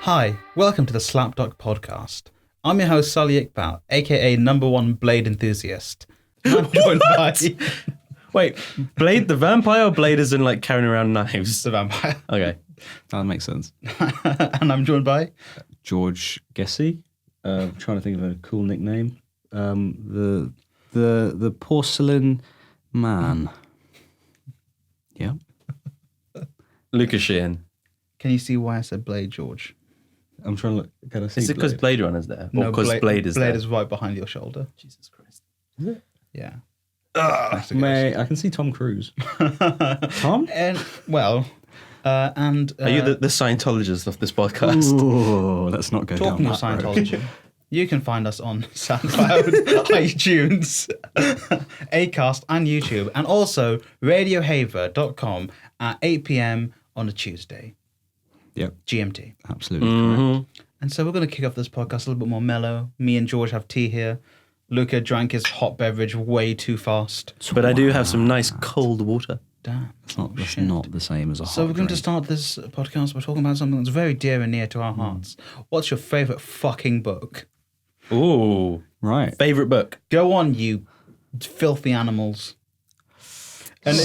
Hi, welcome to the SlapDuck podcast. I'm your host, Sally Iqbal, aka #1 Blade enthusiast. And I'm joined by Wait, Blade the vampire or Blade as in like carrying around knives? the vampire. Okay. That makes sense. And I'm joined by George Gessie. Trying to think of a cool nickname. The porcelain man. Yeah. Lucas Sheehan. Can you see why I said Blade, George? I'm trying to look. Can I see? Is it because Blade Runner's there? Or No, because Blade is there? Blade is right behind your shoulder. Jesus Christ. Yeah. Mate, I can see Tom Cruise. Tom? And well, and Are you the Scientologist of this podcast? Oh, let's not go talking down of that road. Scientology, you can find us on SoundCloud, iTunes, Acast, and YouTube, and also radiohaver.com at 8 p.m. on a Tuesday. Yep, GMT. absolutely correct. And so we're going to kick off this podcast a little bit more mellow. Me and George have tea here. Luca drank his hot beverage way too fast. But I do have some nice cold water. Damn. That's not the same as a hot So we're going to drink. start this podcast by talking about something that's very dear and near to our hearts. What's your favourite fucking book? Ooh. Right. Favorite book? Go on, you filthy animals. And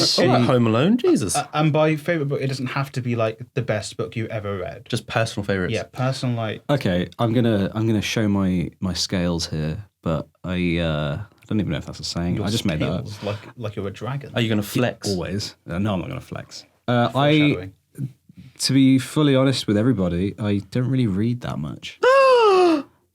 Home Alone? Jesus. and by favourite book, it doesn't have to be like the best book you've ever read. Just personal favorites. Yeah, personal, like... Okay, I'm gonna show my scales here, but I don't even know if that's a saying. I just made that up. scales, like you're a dragon. Are you going to flex? Always. No, I'm not going to flex. Foreshadowing. To be fully honest with everybody, I don't really read that much.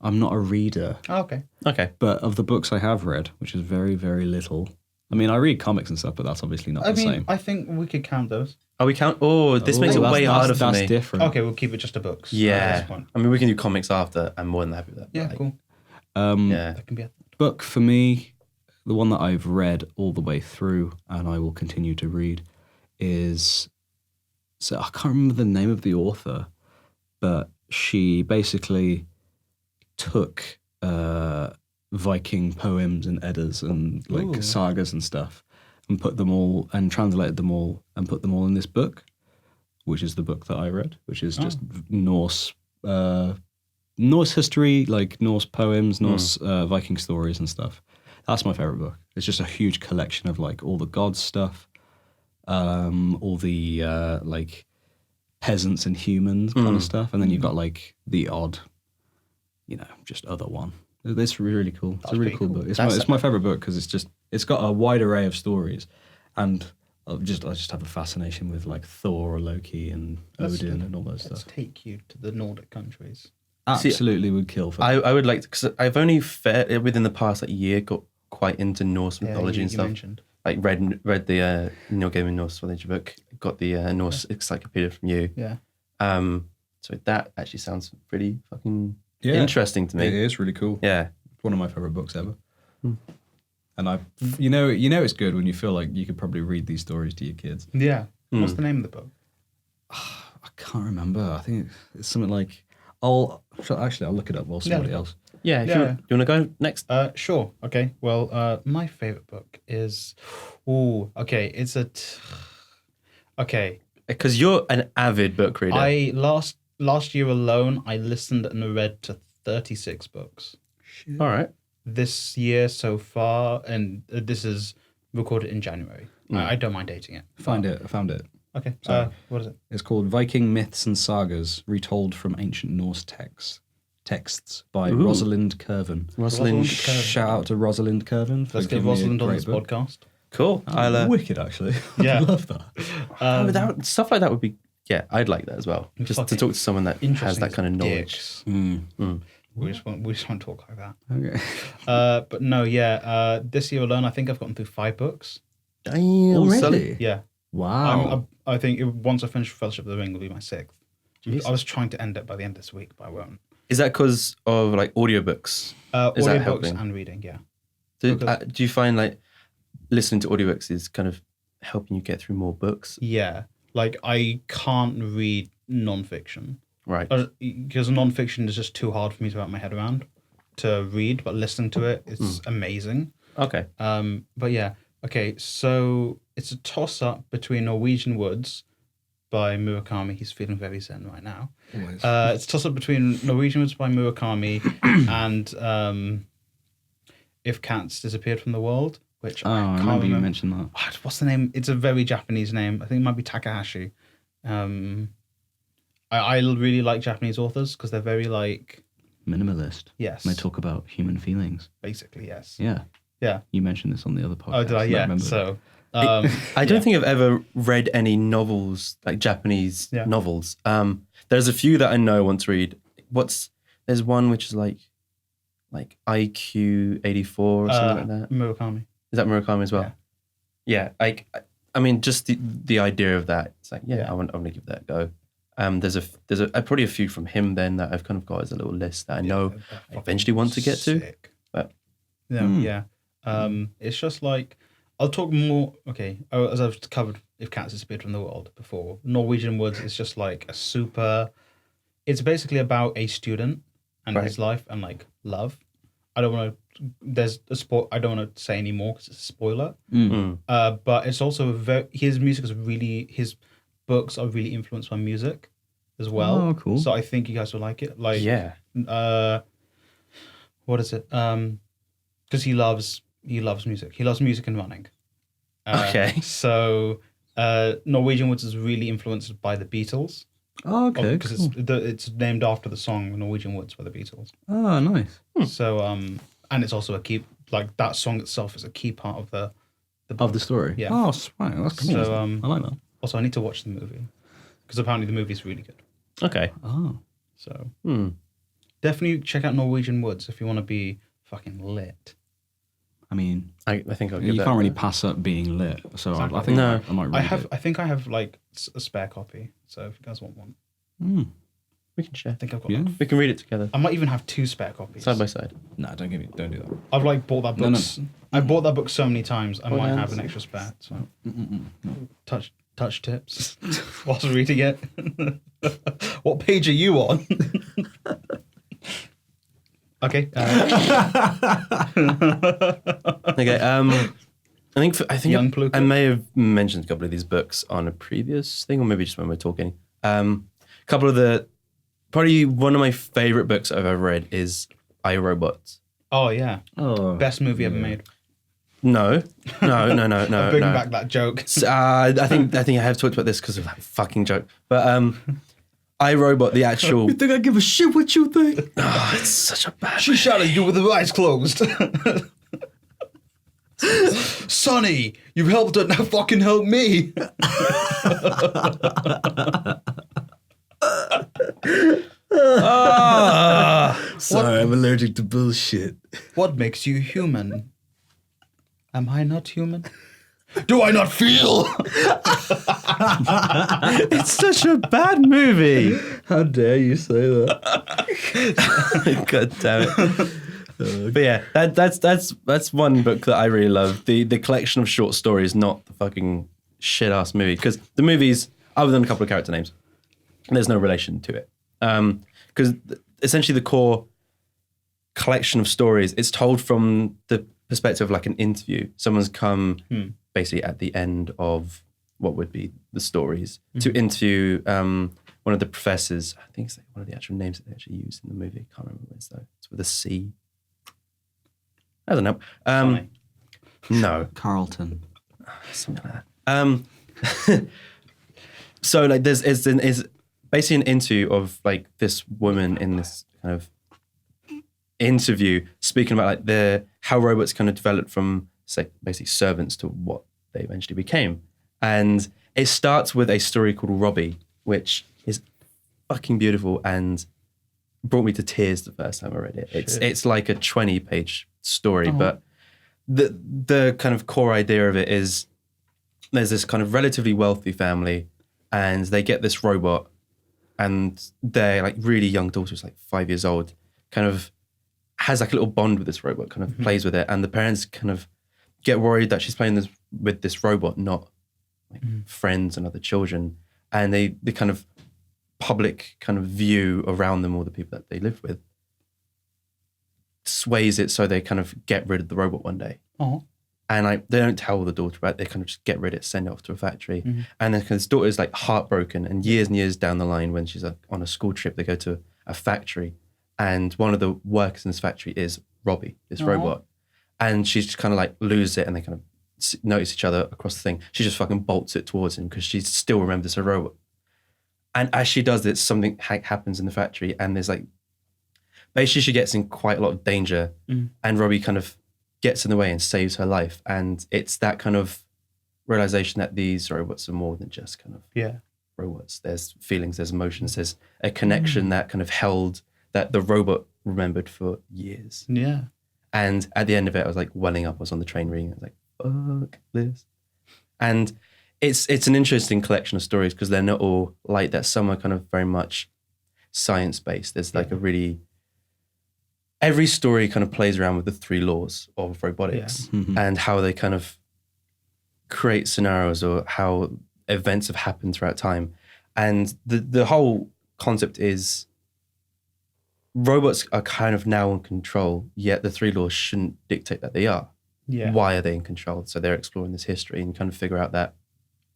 I'm not a reader. Oh, okay. Okay. But of the books I have read, which is very, very little. I mean, I read comics and stuff, but that's obviously not I the mean, same. I think we could count those. Oh, we count? Oh, this makes it way harder for That's me. different. Okay, we'll keep it just to books. At Yeah. this point. I mean, we can do comics after. I'm more than happy with that. Yeah, Like, cool. Yeah. That can be a... Book for me, the one that I've read all the way through and I will continue to read is, so I can't remember the name of the author, but she basically took Viking poems and Eddas and like sagas and stuff and put them all and translated them all and put them all in this book, which is the book that I read, which is just Norse history, like Norse poems, Norse Viking stories and stuff. That's my favorite book. It's just a huge collection of like all the gods stuff, all the like peasants and humans kind of stuff, and then you've got like the odd, just other one. It's really cool. It's a really cool book. It's my favorite book because it's got a wide array of stories, and I just have a fascination with like Thor or Loki and Odin and all those Let's stuff. take you to the Nordic countries. Absolutely would kill for that. I would like to, because I've only within the past like year got quite into Norse mythology and you stuff. mentioned. Like read the Neil Gaiman Norse mythology book. Got the Norse encyclopedia from you. Yeah. So that actually sounds pretty fucking interesting to me. It is really cool. Yeah. It's one of my favorite books ever. And you know it's good when you feel like you could probably read these stories to your kids. Yeah. What's the name of the book? I can't remember. I think it's something like I'll look it up while somebody else. Yeah. Yeah. You want to go next? Sure. Okay. Well, my favorite book is... It's a... Okay. Because you're an avid book reader. Last year alone, I listened and read to 36 books. All right. This year so far, and this is recorded in January. I don't mind dating it. I found it. Okay. What is it? It's called Viking Myths and Sagas, Retold from Ancient Norse Texts by Rosalind Curven. Rosalind. Shout out to Rosalind Curven for Let's get giving me a Rosalind on great this book. podcast. Cool. I'll, Wicked, actually. Yeah. I love that. stuff like that would be... Yeah, I'd like that as well. Just to talk to someone that has that kind of knowledge. Dicks. Mm. We just want to talk like that. Okay. But no, yeah. This year alone, I think I've gotten through 5 books. Damn. Already? Yeah. Wow. I think once I finish Fellowship of the Ring, it'll be my 6th. I was trying to end it by the end of this week, but I won't. Is that because of like audiobooks? Is that Audiobooks helping? and reading, yeah. Do you find like listening to audiobooks is kind of helping you get through more books? Yeah. Like, I can't read non-fiction. Right. Because non-fiction is just too hard for me to wrap my head around to read, but listening to it is amazing. Okay. But yeah. Okay, so it's a toss-up between Norwegian Woods by Murakami. He's feeling very zen right now. Always. It's a toss-up between Norwegian Woods by Murakami and If Cats Disappeared from the World, which Oh, I can't remember you mentioned that. What's the name? It's a very Japanese name. I think it might be Takahashi. I really like Japanese authors because they're very like... Minimalist. Yes. And they talk about human feelings. Basically, yes. Yeah. Yeah. You mentioned this on the other podcast. Oh, did I? and Yeah. remember So... I don't think I've ever read any novels, like Japanese Yeah. novels. There's a few that I know I want to read. There's one which is like IQ 84 or something like that. Murakami. Is that Murakami as well? Yeah. I mean, just the idea of that. It's like, I want to give that a go. There's probably a few from him then that I've kind of got as a little list that I know I eventually want to get to. Sick. But Yeah. It's just like I'll talk more. Okay, as I've covered, If Cats Disappeared from the World before, Norwegian Woods is just like a super. It's basically about a student and his life and like love. I don't want to. There's a I don't want to say any more because it's a spoiler. But it's also his music is really his books are really influenced by music as well. Oh, cool. So I think you guys will like it. Like what is it? Because he loves music. He loves music and running. Okay. So Norwegian Woods is really influenced by the Beatles. Oh, okay. Because it's named after the song Norwegian Woods by the Beatles. Oh, nice. So and it's also a key, like that song itself is a key part of the Of the story? Yeah. Oh, right. That's cool. So I like that. also I need to watch the movie because apparently the movie is really good. okay. Oh. So definitely check out Norwegian Woods if you want to be fucking lit. I mean, I think I'll give you that can't really a- pass up being lit. So I Exactly. think No. I might read it. I think I have like a spare copy. So if you guys want one, We can share. I think I've got. Yeah. We can read it together, I might even have 2 spare copies. side by side. Nah, don't do that. I've like bought that book. No. I bought that book so many times. I might hands. have an extra spare. So touch tips whilst reading it. What page are you on? Okay. Okay. I think Young Pluto. I may have mentioned a couple of these books on a previous thing, or maybe just when we were talking. Probably one of my favorite books I've ever read is I, Robot. Oh yeah. Oh. Best movie ever made. No. Bring back that joke. I think I have talked about this because of that fucking joke. But I, Robot, the actual. You think I give a shit what you think? Oh, it's such a bad. She shot at you with her eyes closed. Sonny, you've helped her, now fucking help me. Sorry, I'm allergic to bullshit. What makes you human? Am I not human? Do I not feel? It's such a bad movie. How dare you say that? God damn it. But yeah, that's one book that I really love. The collection of short stories, not the fucking shit ass movie. Because the movies, other than a couple of character names, there's no relation to it. Because essentially the core collection of stories, it's told from the perspective of like an interview. Someone's come basically at the end of what would be the stories to interview one of the professors. I think it's like one of the actual names that they actually use in the movie. I can't remember what it is though. It's with a C. I don't know. No. Carlton. Something like that. So like there's basically an interview of like this woman in this kind of interview speaking about like how robots kind of developed from say basically servants to what they eventually became. And it starts with a story called Robbie, which is fucking beautiful and brought me to tears the first time I read it. It's like a 20-page story, but the kind of core idea of it is there's this kind of relatively wealthy family and they get this robot and their like really young daughter's like 5 years old, kind of has like a little bond with this robot, kind of plays with it, and the parents kind of get worried that she's playing with this robot, not like friends and other children, and the kind of public kind of view around them, all the people that they live with, sways it so they kind of get rid of the robot one day. Oh. And like they don't tell the daughter about it. They kind of just get rid of it, send it off to a factory. And then his daughter's like heartbroken. And years down the line, when she's on a school trip, they go to a factory. And one of the workers in this factory is Robbie, this robot. And she's just kind of like loses it, and they kind of notice each other across the thing. She just fucking bolts it towards him because she still remembers her robot. And as she does this, something happens in the factory, and there's like, basically she gets in quite a lot of danger, and Robbie kind of gets in the way and saves her life. And it's that kind of realization that these robots are more than just kind of robots. There's feelings, there's emotions, there's a connection that kind of held, that the robot remembered for years. Yeah. And at the end of it, I was like welling up. I was on the train reading. I was like, fuck this. And it's an interesting collection of stories because they're not all like that. Some are kind of very much science-based. There's like every story kind of plays around with the 3 laws of robotics and how they kind of create scenarios or how events have happened throughout time. And the whole concept is robots are kind of now in control, yet the 3 laws shouldn't dictate that they are. Yeah. Why are they in control? So they're exploring this history and kind of figure out that,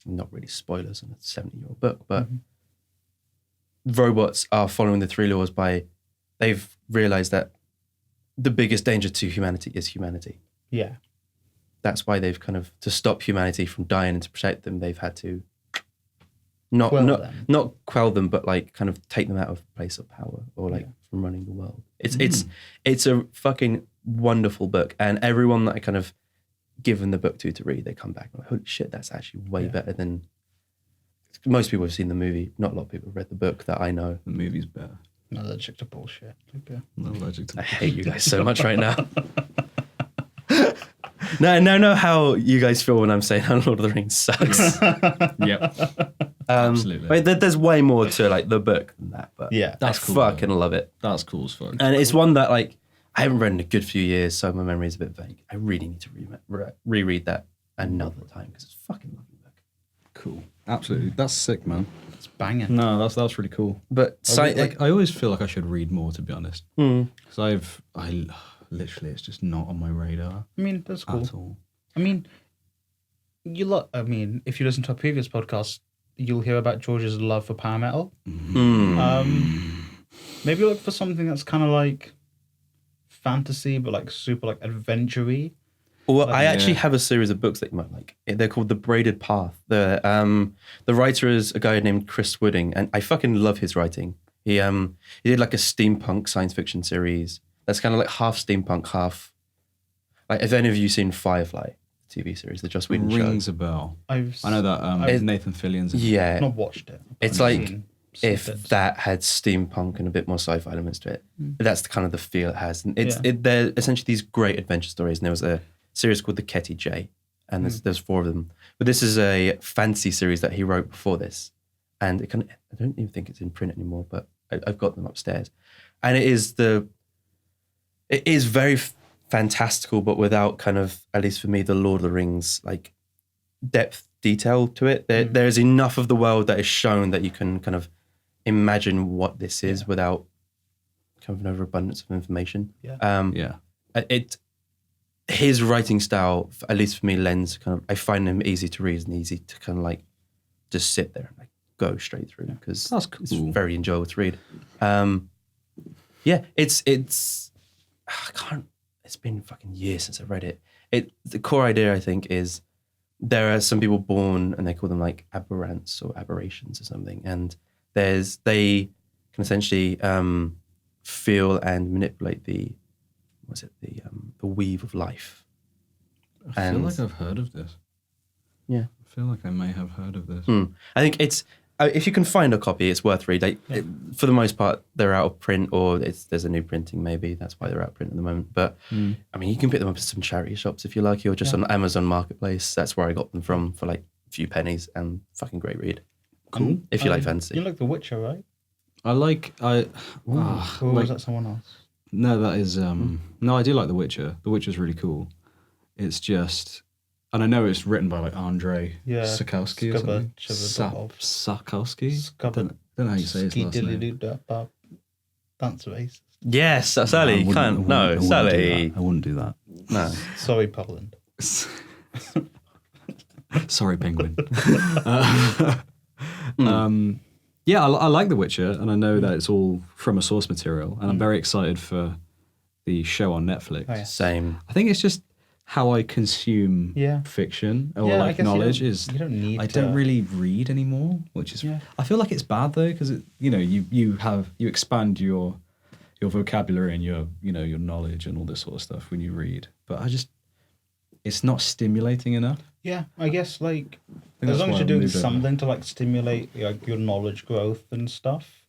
not really spoilers in a 70-year-old book, but robots are following the 3 laws by, they've realized that the biggest danger to humanity is humanity. Yeah. That's why they've kind of, to stop humanity from dying and to protect them, they've had to not quell them, but like kind of take them out of place of power or like from running the world. It's a fucking wonderful book, and everyone that I kind of given the book to read, they come back and like, holy shit, that's actually way better than most people have seen the movie. Not a lot of people have read the book that I know. The movie's better. I'm allergic to bullshit. Okay. I'm allergic to I hate you guys so much right now. No, I know how you guys feel when I'm saying how Lord of the Rings sucks. Yep. Absolutely. But there's way more to like the book than that. But yeah, that's cool. Fucking love it. That's cool as fuck. And it's one that like I haven't read in a good few years, so my memory is a bit vague. I really need to reread that another time because it's a fucking lovely book. Cool. Absolutely. That's sick, man. It's banging. No, that's really cool. But I always feel like I should read more, to be honest. Because I literally, it's just not on my radar. I mean, that's cool. At all. I mean, if you listen to our previous podcast, you'll hear about George's love for power metal. Maybe look for something that's kind of like fantasy, but like super like adventure-y. Well, I actually have a series of books that you might like. They're called The Braided Path. The writer is a guy named Chris Wooding, and I fucking love his writing. He did like a steampunk science fiction series that's kind of like half steampunk, half like. Have any of you seen Firefly TV series, the Joss Whedon show? Rings a bell. I know that Nathan Fillion's. Yeah, I've not watched it. It's like if that had steampunk and a bit more sci-fi elements to it. That's kind of the feel it has. And they're essentially these great adventure stories. And there was a series called The Ketty J, and there's 4 of them. But this is a fantasy series that he wrote before this, and I don't even think it's in print anymore, but I've got them upstairs. And it is very fantastical, but without kind of, at least for me, the Lord of the Rings like depth detail to it. There is enough of the world that is shown that you can kind of imagine what this is without kind of an overabundance of information. His writing style, at least for me, lends kind of, I find him easy to read and easy to kind of like just sit there and like go straight through because that's cool. It's very enjoyable to read. It's been fucking years since I read it. The core idea, I think, is there are some people born and they call them like aberrants or aberrations or something, and they can essentially feel and manipulate the weave of life. I feel like I've heard of this. Yeah. I feel like I may have heard of this. I think it's, if you can find a copy, it's worth reading. For the most part, they're out of print, or there's a new printing maybe. That's why they're out of print at the moment. But I mean, you can pick them up at some charity shops if you like, or just on Amazon Marketplace. That's where I got them from for like a few pennies, and fucking great read. Cool. If you like fantasy. You like The Witcher, right? Or was that someone else? No, that is no, I do like The Witcher. The Witcher's really cool. It's just, and I know it's written by like Andrei Sapkowski or something. Sapkowski? Don't know how you say his last name. Dance race. Yes, Sally. I wouldn't do that. No. I wouldn't do that. No. Sorry, Poland. Sorry, Penguin. Yeah, I like The Witcher, and I know that it's all from a source material, and I'm very excited for the show on Netflix. Oh, yeah. Same. I think it's just how I consume fiction or Yeah, I like guess knowledge you is. don't need I to- don't really read anymore, which is. Yeah. I feel like it's bad though, because you expand your vocabulary and your your knowledge and all this sort of stuff when you read, but it's not stimulating enough. Yeah, I guess like think as that's long why as I you're doing moved over. something to like stimulate like your knowledge growth and stuff.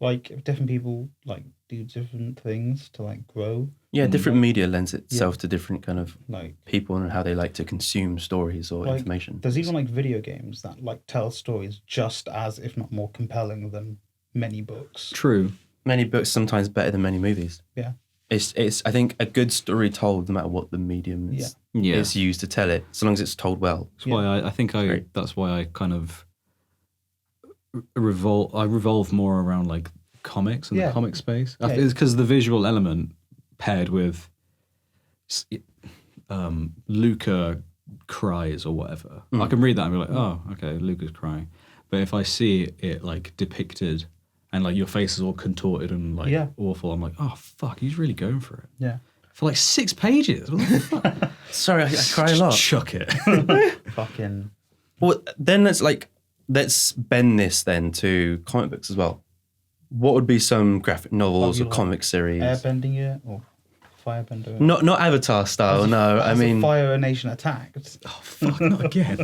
Like different people like do different things to like grow. Yeah, different media lends itself to different kind of Like people and how they like to consume stories or like, information. There's even like video games that like tell stories just as, if not more compelling than many books. True. Many books sometimes better than many movies. Yeah. It's I think a good story told, no matter what the medium is, Yeah. is used to tell it, so long as it's told well. That's why I think Great. that's why I kind of revolve more around like comics and the comic space. Yeah. It's because the visual element paired with Luca cries or whatever. I can read that and be like, oh, okay, Luca's crying. But if I see it like depicted and like your face is all contorted and like awful, I'm like, oh fuck, he's really going for it. Yeah. For like 6 pages. What the fuck? Sorry, I cry a lot. Chuck it. Fucking Well, then let's bend this then to comic books as well. What would be some graphic novels you or like comic series? airbending it or firebender it. Not Avatar style, no. I As a mean, Fire Nation attacked. Oh fuck, not again.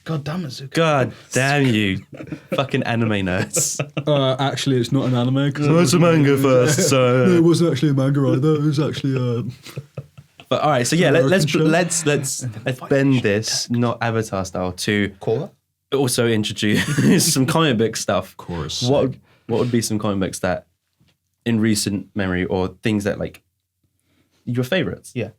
God damn it, Zuko. God damn you, fucking anime nerds. Actually, it's not an anime. So it's a manga first, so. it wasn't actually a manga either. It was actually But all right, so yeah, let's American bend this, not Avatar style, to Call also introduce some comic book stuff. Chorus. What would be some comic books that, in recent memory, or things that like your favorites? Yeah.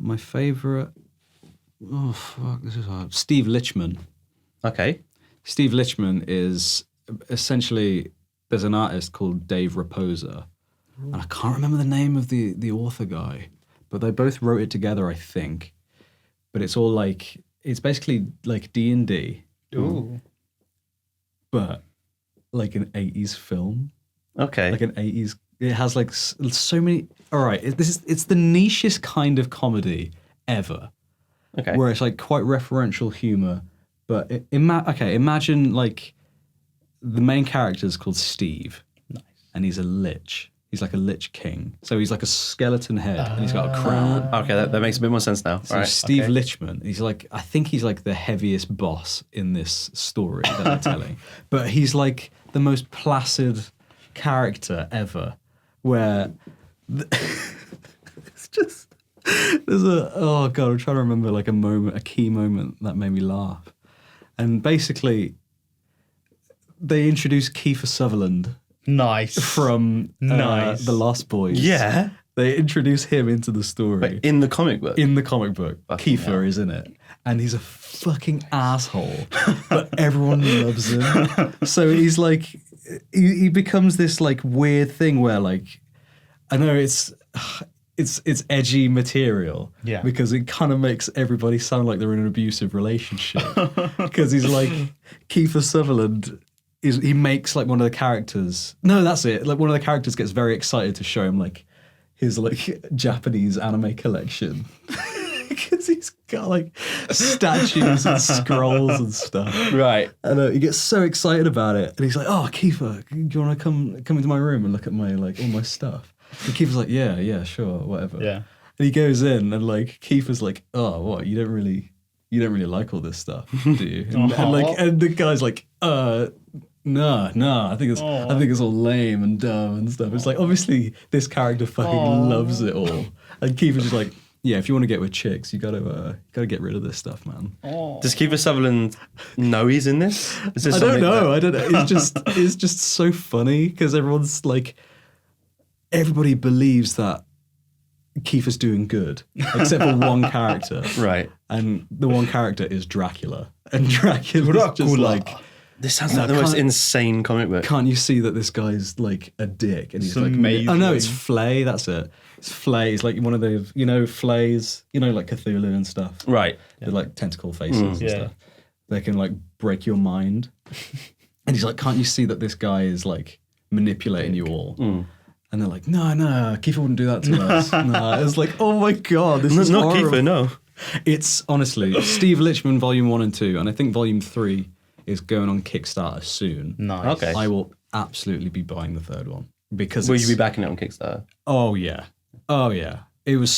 My favorite. Oh fuck, this is hard. Steve Lichman. Okay. Steve Lichman is essentially there's an artist called Dave Raposa, and I can't remember the name of the author guy, but they both wrote it together, I think. But it's all like it's basically like D&D, Ooh. but like an 80s film. Okay. Like an 80s. It has like so many. All right, it's the nichest kind of comedy ever, okay. where it's like quite referential humor. But imagine like the main character is called Steve, and he's a lich. He's like a lich king. So he's like a skeleton head, and he's got a crown. Okay, that makes a bit more sense now. So All right. Steve Lichman, he's like, I think he's like the heaviest boss in this story that they're telling. But he's like the most placid character ever, where it's just, there's oh God, I'm trying to remember like a key moment that made me laugh. And basically, they introduced Kiefer Sutherland Nice. from Nice. The Lost Boys. Yeah. They introduce him into the story. But in the comic book. In the comic book, Fucking Kiefer hell. is in it, and he's a fucking asshole, but everyone loves him. So he's like, he becomes this like weird thing where like, I know it's edgy material, because it kind of makes everybody sound like they're in an abusive relationship, because he's like Kiefer Sutherland. He makes like one of the characters. No, that's it. Like one of the characters gets very excited to show him like his like Japanese anime collection because he's got like statues and scrolls and stuff. Right. And he gets so excited about it, and he's like, "Oh, Kiefer, do you want to come into my room and look at my like all my stuff?" And Kiefer's like, "Yeah, sure, whatever." Yeah. And he goes in, and like Kiefer's like, "Oh, what? You don't really like all this stuff, do you?" And the guy's like, No, I think it's all lame and dumb and stuff. It's like obviously this character fucking loves it all, and Kiefer's just like, yeah, if you want to get with chicks, you gotta get rid of this stuff, man. Does Kiefer Sutherland know he's in this? Is this I don't something know. that- I don't know. It's just so funny because everyone's like, everybody believes that Kiefer's doing good, except for one character, Right. and the one character is Dracula, and Dracula's just like This sounds like the most insane comic book. Can't you see that this guy's like a dick? And he's like, amazing. oh no, it's Flay. That's it. It's Flay. He's like one of those, Flays, like Cthulhu and stuff. Right. They're like tentacle faces and stuff. They can like break your mind. And he's like, can't you see that this guy is like manipulating you all? And they're like, no, Kiefer wouldn't do that to us. No, it's like, oh my God, this is not horrible. Kiefer, no. It's honestly Steve Lichtman Volume 1 and 2, and I think Volume 3 is going on Kickstarter soon. Nice. Okay. I will absolutely be buying the third one because Will you be backing it on Kickstarter? Oh yeah. It was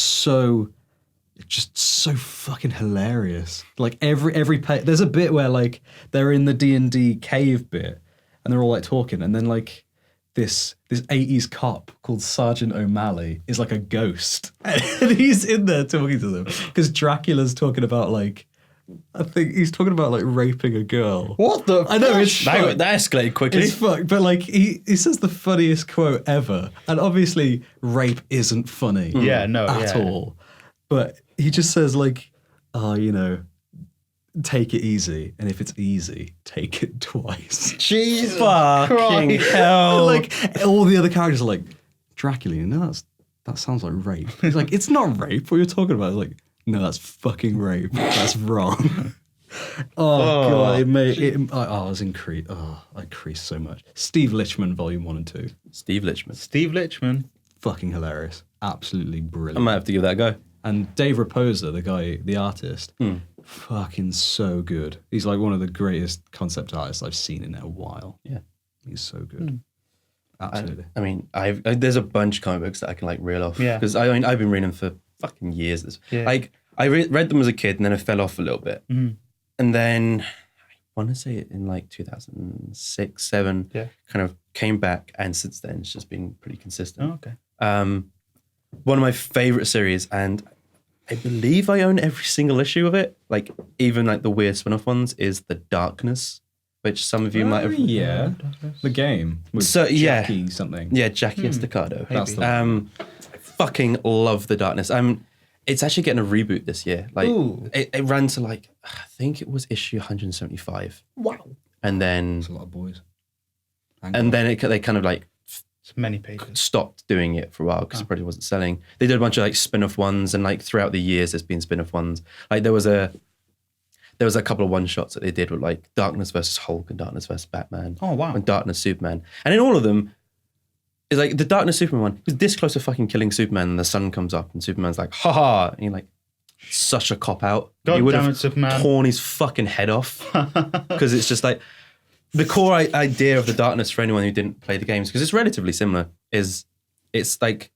just so fucking hilarious. Like every page, there's a bit where like they're in the D&D cave bit, and they're all like talking, and then like this 80s cop called Sergeant O'Malley is like a ghost, and he's in there talking to them because Dracula's talking about like, I think he's talking about like raping a girl. What the? I know it's That escalated quickly. it's fucked, but like he says the funniest quote ever, and obviously rape isn't funny, at all. But he just says like, take it easy, and if it's easy, take it twice. Jesus Fucking Christ. hell. Like all the other characters are like, Dracula, that sounds like rape. He's like, it's not rape. What you're talking about? It's like, no, that's fucking rape. That's wrong. God, it made it. I was increased. I increased so much. Steve Lichtman, Volume 1 and 2, Steve Lichtman. Steve Lichtman. fucking hilarious, absolutely brilliant. I might have to give that a go. And Dave Raposa, the guy, the artist, fucking so good. He's like one of the greatest concept artists I've seen in a while. Yeah. He's so good. Absolutely. I mean, there's a bunch of comic books that I can like reel off. Yeah. Because I've been reading them for fucking years. Yeah. Like, I read them as a kid and then I fell off a little bit. And then, I want to say it in like 2006, 7, kind of came back. And since then, it's just been pretty consistent. Oh, okay. One of my favorite series, and I believe I own every single issue of it. Like, even like the weird spin-off ones, is The Darkness, which some of you might have. Yeah. The game. With Jackie something. Yeah, Jackie Estacado. That's the one. I fucking love The Darkness. It's actually getting a reboot this year. Like, it ran to like, I think it was issue 175. Wow. And then, That's a lot of boys. and then they kind of like It's many pages. stopped doing it for a while because it probably wasn't selling. They did a bunch of like spin-off ones, and like throughout the years there's been spin-off ones. Like there was a couple of one-shots that they did with like Darkness versus Hulk and Darkness versus Batman. Oh, wow. And Darkness Superman. And in all of them, it's like the Darkness Superman one was this close to fucking killing Superman, and the sun comes up and Superman's like, ha ha, and you're like, such a cop-out. God You would damn have it, Superman. torn his fucking head off. Because it's just like, the core idea of The Darkness, for anyone who didn't play the games, because it's relatively similar, is it's like,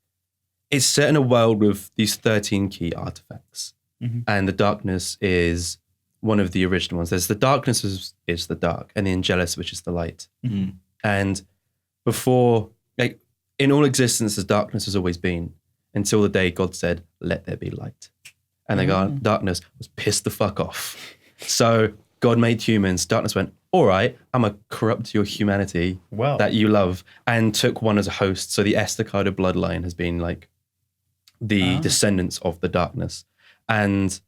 it's set in a world with these 13 key artifacts. And the Darkness is one of the original ones. There's the Darkness is the dark, and the Angelus, which is the light. And before, like, in all existence, the darkness has always been, until the day God said, let there be light. And the darkness was pissed the fuck off. So God made humans. Darkness went, all right, I'm going to corrupt your humanity that you love, and took one as a host. So the Estacado bloodline has been like the descendants of the darkness. And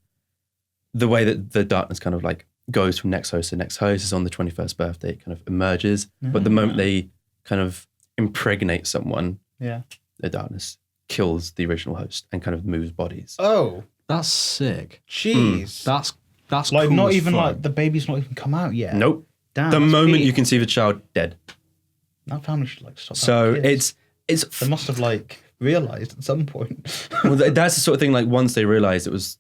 the way that the darkness kind of like goes from next host to next host is on the 21st birthday, it kind of emerges. But the moment they kind of impregnate someone, the darkness kills the original host and kind of moves bodies. Oh, That's sick. jeez. That's like cool not as even fuck. like the baby's not even come out yet. Nope. Damn, The that's moment big. you can see the child dead. That family should like stop. So having kids. it's They must have like realized at some point. well, that's the sort of thing. Like once they realized it was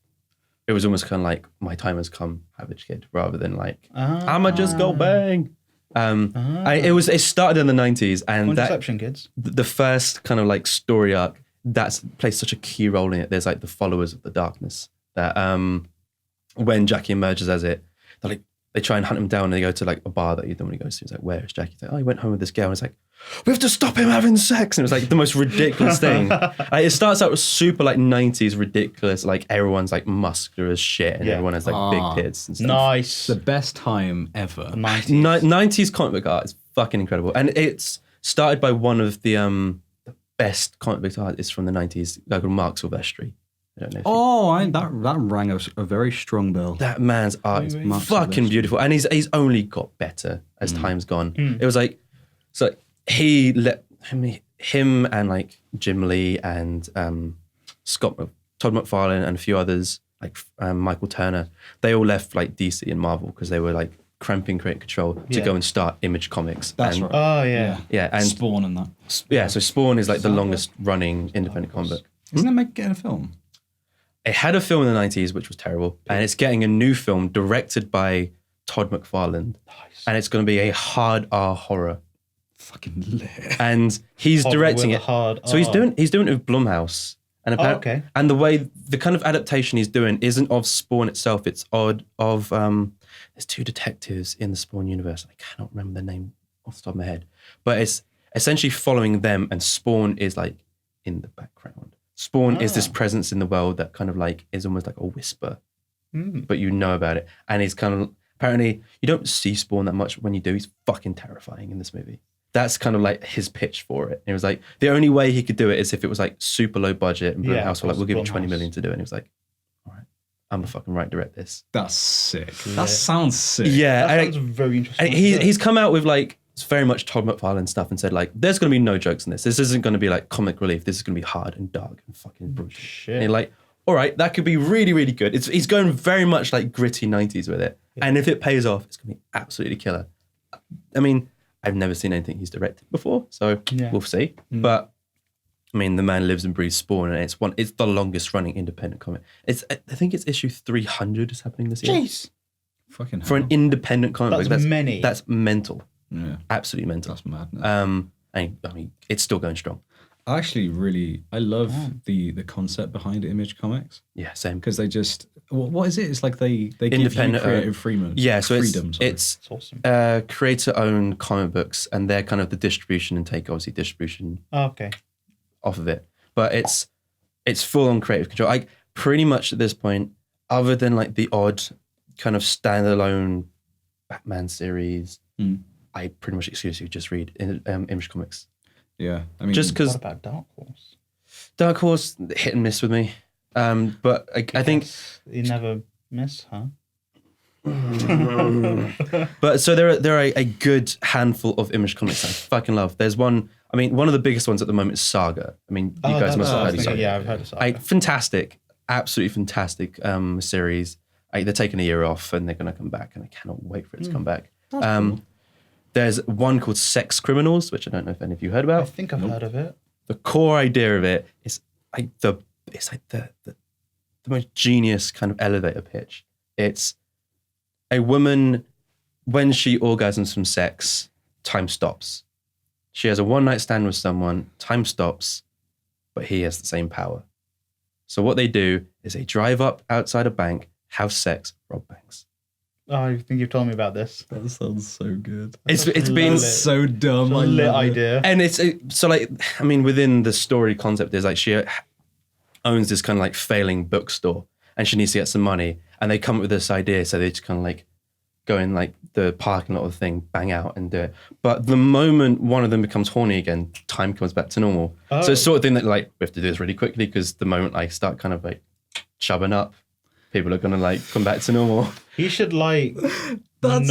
almost kind of like, my time has come, have a kid, rather than like I'ma just go bang. It started in the 90s, and Contraception, kids. the first kind of like story arc that's plays such a key role in it. There's like the followers of the darkness that when Jackie emerges as it, they're like, they try and hunt him down, and they go to like a bar that he don't want to go to. He's like, where is Jackie? He's like, oh, he went home with this girl. And it's like, we have to stop him having sex. And it was like the most ridiculous thing. Like, it starts out with super like 90s ridiculous, like everyone's like muscular as shit, and everyone has like big tits and stuff. Nice. the best time ever. 90s comic book art is fucking incredible. And it's started by one of the best comic book artists from the 90s, a guy called Mark Silvestri. don't know if that rang a very strong bell. that man's art is Marks fucking of beautiful, and he's only got better as time's gone. It was like, so he let him and like Jim Lee and Todd McFarlane and a few others like Michael Turner, they all left like DC and Marvel because they were like cramping creative control to go and start Image Comics. That's right. Oh yeah. Yeah, and Spawn and that. yeah, so Spawn is like the longest running independent comic book. Isn't it getting a film? It had a film in the 90s, which was terrible, and it's getting a new film directed by Todd McFarlane, and it's going to be a hard R horror. Fucking lit. And he's directing it. So he's doing it with Blumhouse. And okay. And the kind of adaptation he's doing isn't of Spawn itself. It's of there's two detectives in the Spawn universe. I cannot remember their name off the top of my head, but it's essentially following them, and Spawn is like in the background. Spawn is this presence in the world that kind of like is almost like a whisper, but you know about it. And he's kind of, apparently you don't see Spawn that much, but when you do, he's fucking terrifying in this movie. That's kind of like his pitch for it. And it was like, the only way he could do it is if it was like super low budget and Blumhouse were like, we'll give you 20 million to do it. And he was like, all right, I'm gonna fucking direct this. That's sick. That sounds sick. Yeah. That sounds very interesting. And he's come out with like, it's very much Todd McFarlane stuff and said like, there's going to be no jokes in this. This isn't going to be like comic relief. This is going to be hard and dark and fucking brutal. Shit. And you're like, all right, that could be really, really good. He's going very much like gritty 90s with it. Yeah. And if it pays off, it's going to be absolutely killer. I mean, I've never seen anything he's directed before, so we'll see. But I mean, the man lives and breathes Spawn, and it's the longest running independent comic. I think it's issue 300 is happening this year. Jeez. Fucking hell. For an independent comic book, that's many. That's mental. Yeah. Absolutely mental. That's madness. I mean, it's still going strong. I love the concept behind Image Comics. Yeah, same. Because they just, what is it? It's like they give you Independent, creative freedom. Yeah, so freedom. it's awesome. Creator-owned comic books, and they're kind of the distribution and take obviously distribution off of it. But it's full-on creative control. Like pretty much at this point, other than like the odd kind of standalone Batman series, I pretty much exclusively just read Image Comics. Yeah, I mean, just because. What about Dark Horse? Dark Horse hit and miss with me, but I think you never miss, huh? But so there are a good handful of Image Comics I fucking love. There's one. I mean, one of the biggest ones at the moment is Saga. I mean, you guys must have heard of Saga. Yeah, I've heard of Saga. Fantastic, absolutely fantastic series. They're taking a year off and they're going to come back, and I cannot wait for it to come back. Cool. There's one called Sex Criminals, which I don't know if any of you heard about. I think I've heard of it. The core idea of it is like the most genius kind of elevator pitch. It's a woman, when she orgasms from sex, time stops. She has a one-night stand with someone, time stops, but he has the same power. So what they do is they drive up outside a bank, have sex, rob banks. Oh, I think you've told me about this. That sounds so good. It's been so dumb. It's a lit idea. And it's so like, I mean, within the story concept, there's like she owns this kind of like failing bookstore, and she needs to get some money, and they come up with this idea, so they just kind of like go in like the parking lot of the thing, bang out and do it. But the moment one of them becomes horny again, time comes back to normal. Oh. So it's sort of thing that like, we have to do this really quickly, because the moment I start kind of like chubbing up, people are going to like come back to normal. He should like that's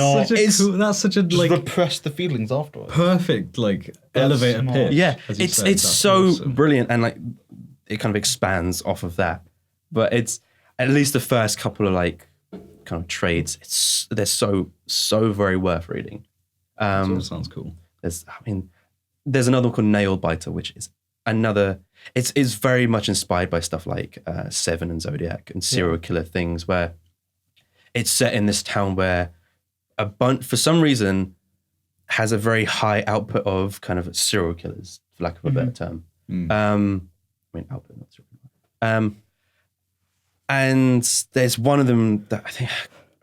such a like repress the feelings afterwards. Perfect like elevator smart. pitch. Yeah, as you it's said. so Awesome. brilliant, and like it kind of expands off of that. But it's at least the first couple of like kind of trades. They're so very worth reading. That all sounds cool. There's another one called Nail Biter, which is another. It's very much inspired by stuff like Seven and Zodiac and serial killer things, where it's set in this town where a bunch, for some reason, has a very high output of kind of serial killers, for lack of a better term. I mean, output, not serial killer. And there's one of them that I think,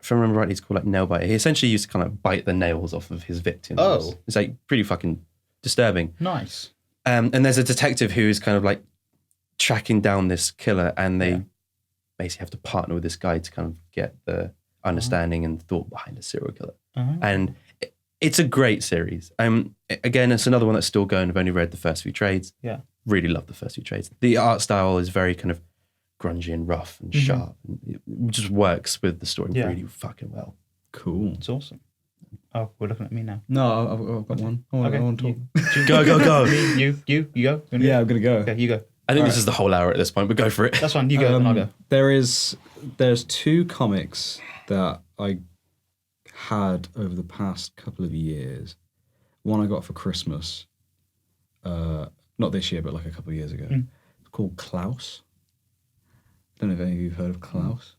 if I remember rightly, it's called like Nail Biter. He essentially used to kind of bite the nails off of his victims. Oh. It's like pretty fucking disturbing. Nice. And there's a detective who's kind of like tracking down this killer, and they basically have to partner with this guy to kind of get the understanding and thought behind a serial killer. And it's a great series. Again, it's another one that's still going. I've only read the first few trades. Yeah. Really love the first few trades. The art style is very kind of grungy and rough and sharp. And it just works with the story really fucking well. Cool. It's awesome. Oh, we're looking at me now. No, I've got one. I want to talk. Go. You go. Yeah, I'm gonna go. Okay, you go. I think this is the whole hour at this point, but go for it. That's fine. You go, and I'll go. There's 2 comics that I had over the past couple of years. One I got for Christmas, not this year, but like a couple of years ago. It's called Klaus. I don't know if any of you have heard of Klaus.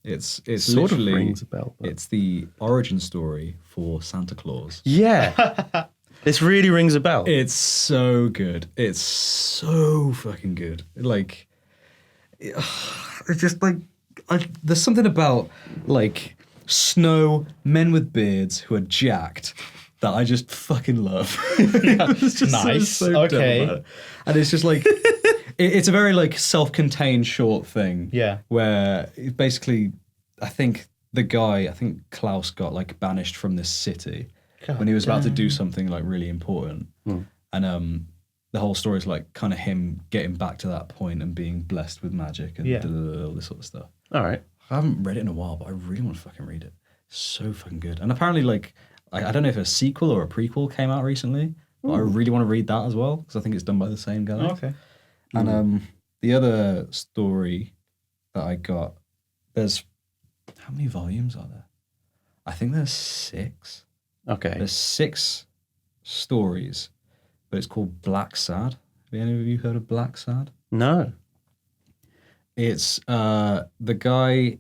It's Sort of literally rings a bell. But... It's the origin story for Santa Claus. Yeah. This really rings a bell. It's so good. It's so fucking good. Like, it's just like, there's something about like snow, men with beards who are jacked that I just fucking love. It's just Nice. so dumb Okay. about it. And it's just like, it's a very like self-contained short thing. Yeah. Where it basically, I think Klaus got like banished from this city when he was about to do something like really important. And the whole story is like kind of him getting back to that point and being blessed with magic and all this sort of stuff. All right. I haven't read it in a while, but I really want to fucking read it. It's so fucking good. And apparently, like, I don't know if a sequel or a prequel came out recently, but I really want to read that as well because I think it's done by the same guy. Okay. And the other story that I got, there's, how many volumes are there? I think there's 6. Okay. There's 6 stories, but it's called Black Sad. Have any of you heard of Black Sad? No. It's the guy.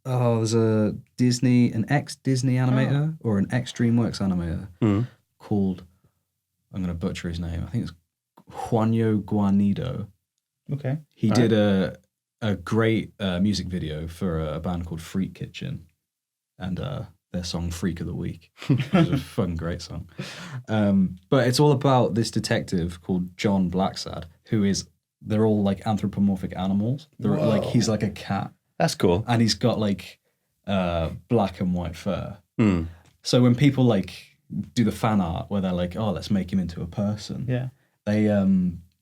Oh, there's an ex-Disney animator or an ex-DreamWorks animator called. I'm going to butcher his name. I think it's Juanjo Guarnido. Okay. He did a great music video for a band called Freak Kitchen, and their song "Freak of the Week," which is a fucking great song. But it's all about this detective called John Blacksad, they're all like anthropomorphic animals. They're like, he's like a cat. That's cool. And he's got like black and white fur. So when people like do the fan art where they're like, oh, let's make him into a person. Yeah.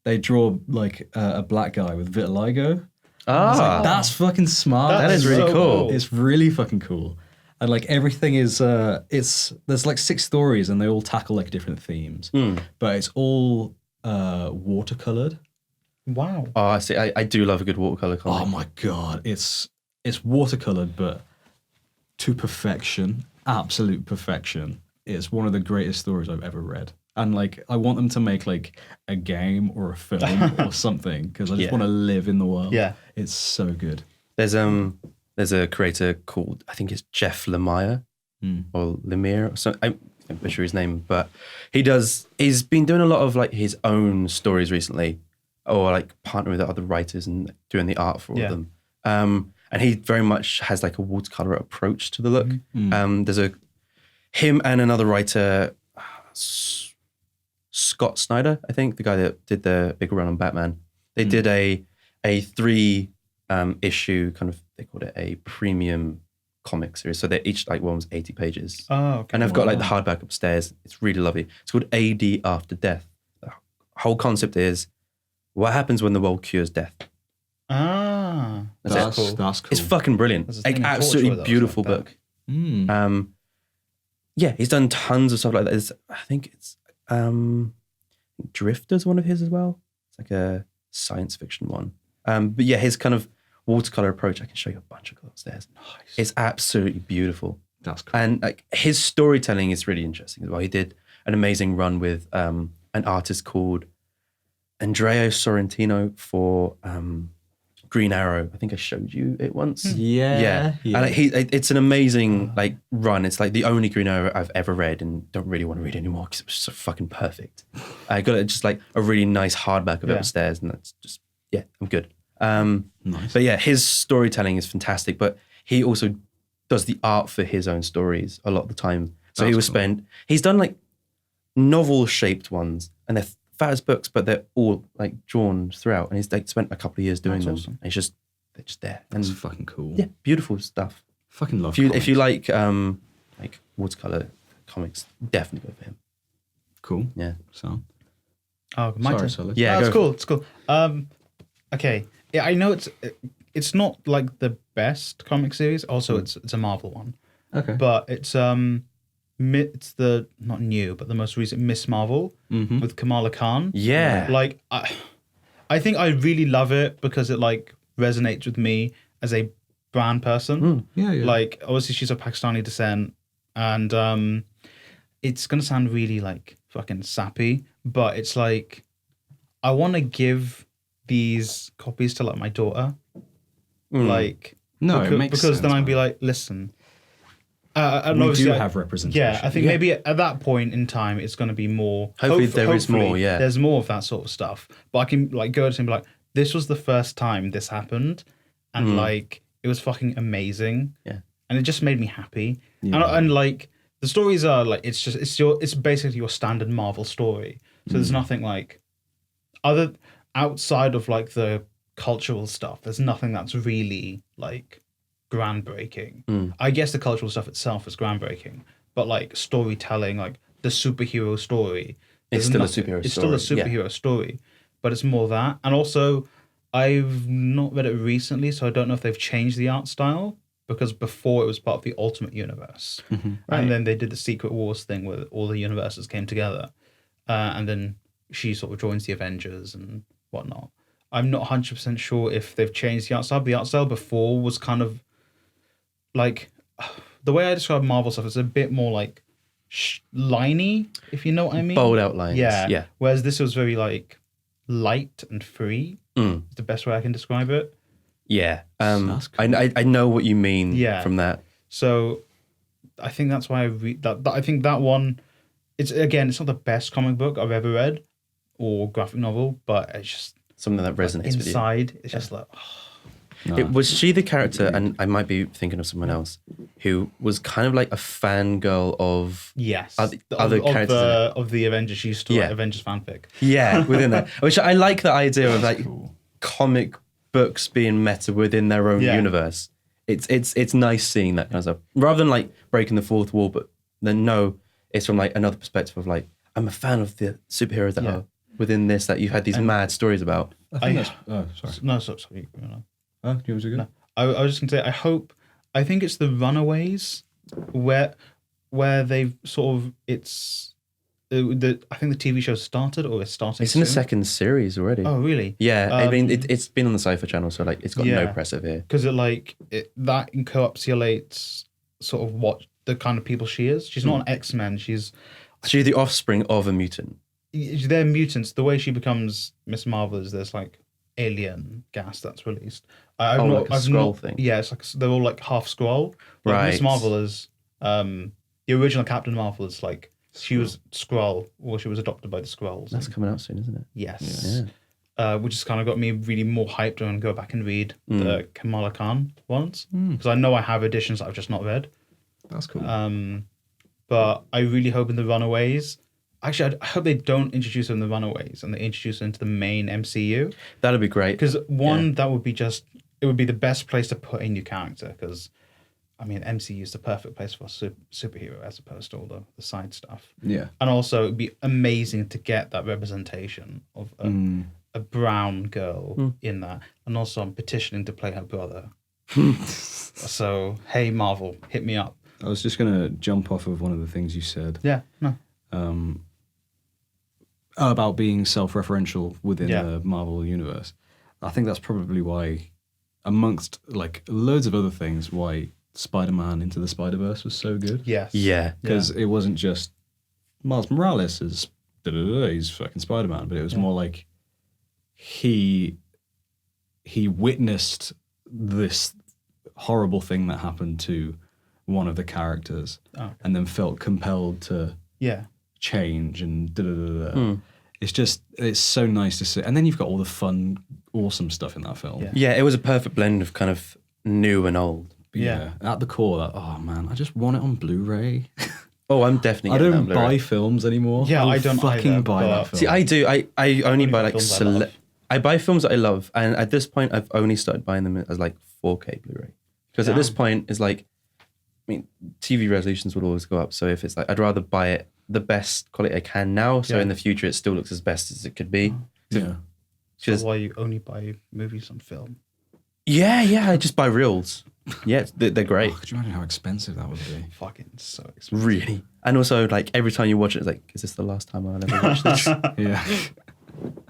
They draw like a black guy with vitiligo. Ah, Like, that's fucking smart. That is really cool. It's really fucking cool. And like everything is, there's like 6 stories and they all tackle like different themes, but it's all watercolored. Wow. Oh, I see. I do love a good watercolor comic. Oh my God. It's watercolored, but to perfection, absolute perfection. It's one of the greatest stories I've ever read. And like, I want them to make like a game or a film or something because I just want to live in the world. Yeah. It's so good. There's a creator called, I think it's Jeff Lemire or Lemire or something. I'm not sure his name, but he's been doing a lot of like his own stories recently, or like partnering with other writers and doing the art for all of them. And he very much has like a watercolor approach to the look. There's him and another writer, Scott Snyder, I think, the guy that did the big run on Batman. They did a 3 issue kind of, they called it a premium comic series. So they're each like, one was 80 pages. Oh, okay. And I've got like the hardback upstairs. It's really lovely. It's called AD After Death. The whole concept is what happens when the world cures death. Ah. That's cool. It's fucking brilliant. There's a Like, thing in absolutely Portugal that was beautiful like that. book. Yeah, he's done tons of stuff like that. I think it's Drifter's one of his as well. It's like a science fiction one. But yeah, his kind of watercolor approach, I can show you a bunch of colors there. Nice. It's absolutely beautiful. That's cool. And like his storytelling is really interesting as well. He did an amazing run with an artist called Andrea Sorrentino for Green Arrow. I think I showed you it once. Yeah. And like, it's an amazing like run. It's like the only Green Arrow I've ever read and don't really want to read anymore because it was so fucking perfect. I got just like a really nice hardback of it upstairs, and that's just, I'm good. Nice. But yeah, his storytelling is fantastic, but he also does the art for his own stories a lot of the time. So he's done like novel shaped ones, and they're fat as books, but they're all like drawn throughout, and he's like spent a couple of years doing them. Awesome. And they're just there. That's And fucking cool. yeah, beautiful stuff. Fucking love If you like watercolor comics, definitely go for him. Cool. Yeah. So. Oh, my Sorry, turn. Sully. Yeah, That's go cool. It's cool. Okay. Yeah, I know it's not like the best comic series. Also, it's a Marvel one, Okay. but it's it's the not new, but the most recent Miss Marvel with Kamala Khan. Yeah. Like I think I really love it because it like resonates with me as a brown person. Yeah. Like obviously she's of Pakistani descent, and it's gonna sound really like fucking sappy, but it's like I want to give these copies to like my daughter, like No, it makes because then sense, I'd be man. like, listen, and we obviously do have representation. Yeah, I think maybe at that point in time it's going to be more. Hopefully there is more, yeah. There's more of that sort of stuff, but I can like go to him and be like, this was the first time this happened, and like it was fucking amazing. Yeah. And it just made me happy. Yeah. And like the stories are like it's basically your standard Marvel story. So there's nothing like other outside of like the cultural stuff. There's nothing that's really like groundbreaking. I guess the cultural stuff itself is groundbreaking, but like storytelling, like the superhero story, It's still a superhero It's story, still a yeah. superhero story, but it's more that. And also, I've not read it recently, so I don't know if they've changed the art style, because before it was part of the Ultimate Universe, and then they did the Secret Wars thing where all the universes came together, and then she sort of joins the Avengers and whatnot. I'm not 100% sure if they've changed the art style. The art style before was kind of like the way I describe Marvel stuff is a bit more like liney, if you know what I mean. Bold outlines. Yeah. Yeah. Whereas this was very like light and free. Is the best way I can describe it. Yeah. That's cool. I know what you mean from that. So I think that's why I think that one. It's not the best comic book I've ever read or graphic novel, but it's just Something that resonates with you. inside. It's just like Was she the character, and I might be thinking of someone else, who was kind of like a fangirl of yes, other characters in it? of the Avengers. She used to write Avengers fanfic. Yeah, within that. Which I like the idea of like cool. comic books being meta within their own Yeah. universe. It's nice seeing that kind of stuff. Rather than like breaking the fourth wall, but then no, it's from like another perspective of like, I'm a fan of the superheroes that are within this that you've had these mad stories about. I think that's. Oh, sorry. No, sorry. No. Oh, you was good. No. I was just gonna say. I think it's the Runaways, where they've sort of I think the TV show started or it's starting. It's in the soon. second series already. Oh really? Yeah, I mean it's been on the Cypher channel, so like it's got no Yeah. press over here. Because that encapsulates sort of what the kind of people she is. She's not an X-Men. She's She's the offspring of a mutant. they're mutants. The way she becomes Miss Marvel is there's like alien gas that's released. I've Skrull thing. Yeah, it's like they're all like half Skrull. Like Miss Right. Marvel is the original Captain Marvel is like she was Skrull, or she was adopted by the Skrulls. That's coming out soon, isn't it? Yes. Which has kind of got me really more hyped to go back and read the Kamala Khan ones, because I know I have editions that I've just not read. That's cool. But I really hope in the Runaways. Actually, I hope they don't introduce her in the Runaways and they introduce her into the main MCU. That'd be great. Because that would be it would be the best place to put a new character. Because, I mean, MCU is the perfect place for a superhero as opposed to all the side stuff. Yeah. And also, it'd be amazing to get that representation of a brown girl in that. And also, I'm petitioning to play her brother. So, hey, Marvel, hit me up. I was just going to jump off of one of the things you said. Yeah, no. About being self-referential within Yeah. the Marvel universe. I think that's probably why, amongst like loads of other things, why Spider-Man Into the Spider-Verse was so good. Yes. Yeah. Because it wasn't just Miles Morales is he's fucking Spider-Man, but it was more like he witnessed this horrible thing that happened to one of the characters and then felt compelled to Yeah. change and it's so nice to see. And then you've got all the fun, awesome stuff in that film. Yeah. Yeah, it was a perfect blend of kind of new and old. But yeah. At the core, oh man, I just want it on Blu-ray. Oh, I'm definitely I getting don't that Blu-ray. buy films anymore. Yeah, will I don't fucking either, buy but- that film. See, I do. I only buy like films I love. I buy films that I love, and at this point, I've only started buying them as like 4K Blu-ray because at this point, it's like, I mean, TV resolutions will always go up. So if it's like, I'd rather buy it the best quality I can now, so in the future it still looks as best as it could be. Yeah. That's why you only buy movies on film. Yeah. I just buy reels. Yeah, they're great. Oh, could you imagine how expensive that would be? Fucking so expensive. Really. And also, like, every time you watch it, it's like, is this the last time I'll ever watch this? Yeah. It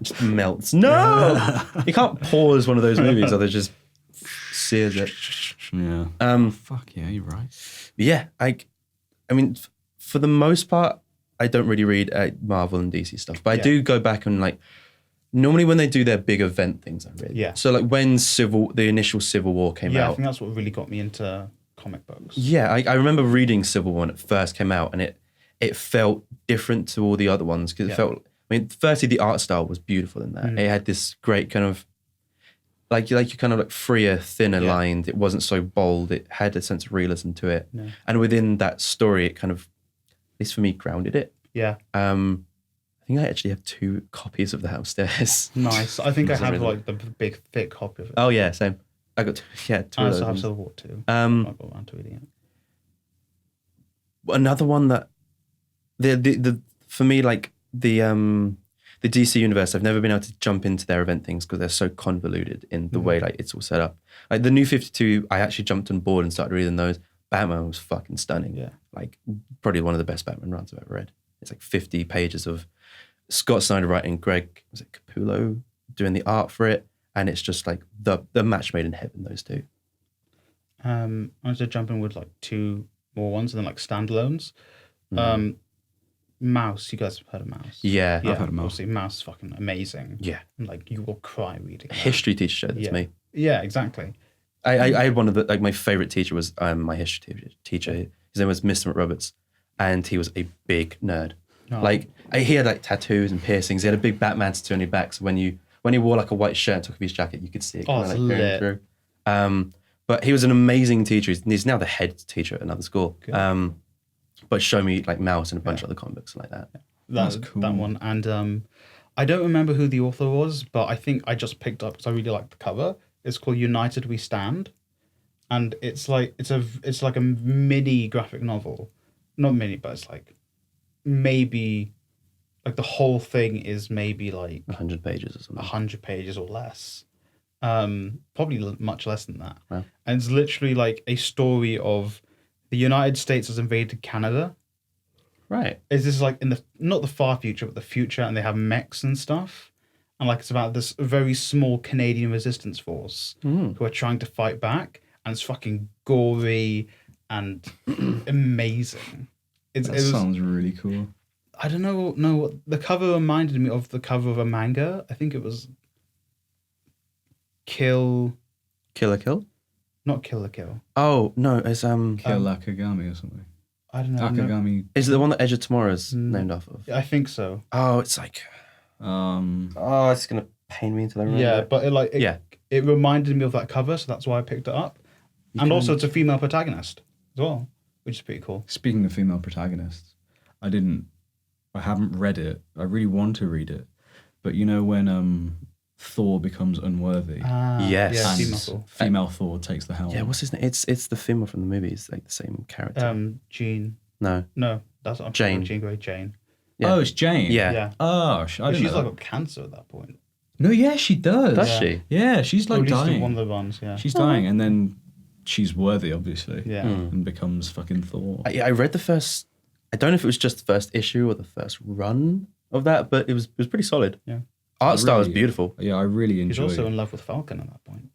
just melts. No! You can't pause one of those movies or they just sears it. Yeah. Fuck yeah, you're right. Yeah, I mean, for the most part, I don't really read Marvel and DC stuff, but I do go back and like, normally when they do their big event things, I read. Yeah. So like when the initial Civil War came Yeah, out. I think that's what really got me into comic books. Yeah, I remember reading Civil War when it first came out, and it felt different to all the other ones because it felt. I mean, firstly, the art style was beautiful in that. It had this great kind of, like you kind of like freer, thinner lined. It wasn't so bold. It had a sense of realism to it, and within that story, it kind of, at least for me, grounded it. Yeah. I think I actually have 2 copies of that upstairs. Nice. I think I have like the big thick copy of it. Oh yeah, same. I got 2 I of also those. have Civil War 2. I got around to reading it. Another one that the for me, like the DC universe, I've never been able to jump into their event things because they're so convoluted in the way like it's all set up. Like the New 52, I actually jumped on board and started reading those. Batman was fucking stunning. Yeah. Like probably one of the best Batman runs I've ever read. It's like 50 pages of Scott Snyder writing, Greg, was it Capullo doing the art for it? And it's just like the match made in heaven, those two. I was to jump in with like 2 more ones and then like standalones. Mouse, you guys have heard of Mouse? Yeah. I've heard of Mouse. Obviously, Mouse is fucking amazing. Yeah. And like you will cry reading that. History teacher showed that to me. Yeah, exactly. I had one of the, like my favorite teacher was my history teacher. His name was Mr. McRoberts, and he was a big nerd. Oh. Like he had like tattoos and piercings. He had a big Batman tattoo on his back. So when he wore like a white shirt and took off his jacket, you could see it kind of like going through. But he was an amazing teacher. He's now the head teacher at another school. But show me like Mouse and a bunch of other comic books like that. That's cool. That one. And I don't remember who the author was, but I think I just picked up because I really liked the cover. It's called United We Stand. And it's like a mini graphic novel. Not mini, but it's like maybe like the whole thing is maybe like 100 pages or something. 100 pages or less. Probably much less than that. Wow. And it's literally like a story of the United States has invaded Canada. Right. Is this like in the not the far future, but the future, and they have mechs and stuff, and like it's about this very small Canadian resistance force who are trying to fight back, and it's fucking gory and amazing. It Sounds really cool. I don't know what the cover reminded me of. The cover of a manga. I think it was Kill la Kill? Not Kill la Kill. Oh no, it's Kill Akagami or something. I don't know. Akagami. Is it the one that Edge of Tomorrow's named off of? I think so. Oh, it's like it's gonna pain me until I remember. Yeah, it. but it reminded me of that cover, so that's why I picked it up. Also, it's a female protagonist as well, which is pretty cool. Speaking of female protagonists, I haven't read it. I really want to read it, but you know when Thor becomes unworthy, Yes. Yeah, and female Thor takes the helm. Yeah, what's his name? It's the female from the movie. It's like the same character. Jean. No, That's not Jane. Jean Grey. Jane. Yeah. Oh, it's Jane. Yeah. Oh, I But didn't she's know like that. got cancer at that point. No, yeah, she does. Does she? Yeah, she's Or like at least in dying. one of the ones. Yeah. She's dying, and then she's worthy, obviously. Yeah. And becomes fucking Thor. I read the first. I don't know if it was just the first issue or the first run of that, but it was pretty solid. Yeah. Art style was Really- beautiful. Yeah, I really She's enjoyed also it. in love with Falcon at that point.